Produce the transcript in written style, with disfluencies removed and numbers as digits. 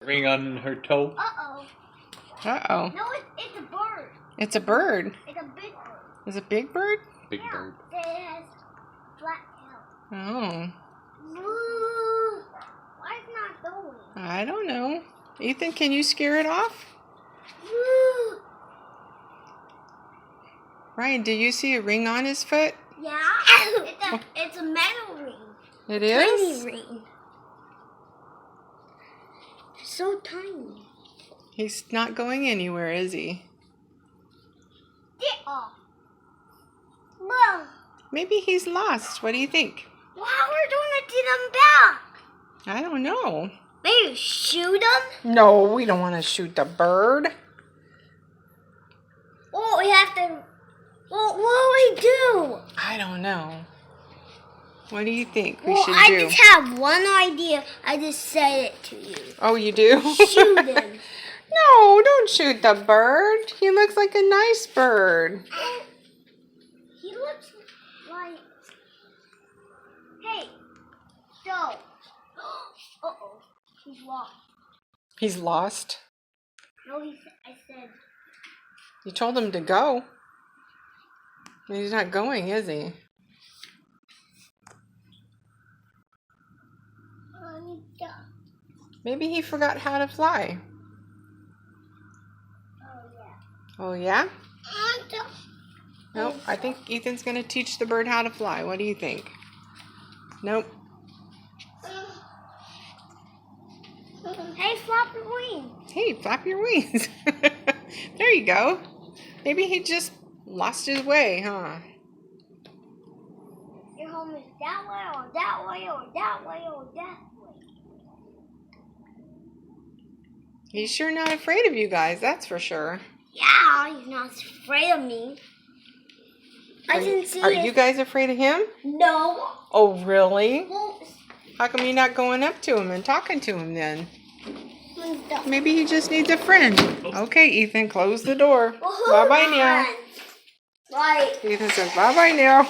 Ring on her toe. Uh-oh. Uh-oh. No, it's a bird. It's a bird. It's a big bird. Is it a big bird? Big bird. It has flat tail. Oh. Woo! Why is it not going? I don't know. Ethan, can you scare it off? Woo! Ryan, do you see a ring on his foot? Yeah. It's a metal ring. It Tiny is? ring. So tiny. He's not going anywhere, is he? Get off. Well, Maybe he's lost. What do you think? how we're doing to them back? I don't know. Maybe shoot them? No, we don't want to shoot the bird. Well, we have to. Well, what do we do? I don't know. What do you think we Well, should I do? just have one idea. I just said it to you. Oh, you do? Shoot him. No, don't shoot the bird. He looks like a nice bird. He looks like. Hey, Joe. Uh-oh. He's lost. He's lost. No, I said. You told him to go. He's not going, is he? Maybe he forgot how to fly. Oh, yeah. Oh, yeah? Nope, I think Ethan's going to teach the bird how to fly. What do you think? Nope. Hey, flap your wings. Hey, flap your wings. There you go. Maybe he just lost his way, huh? Your home is that way, or that way, or that way, or that way. He's sure not afraid of you guys, that's for sure. Yeah, he's not afraid of me. I didn't see Are it. you guys afraid of him? No. Oh, really? Well, How come you're not going up to him and talking to him then? no. Maybe he just needs a friend. Okay, Ethan, close the door. Bye-bye now. Right. Ethan says bye-bye now.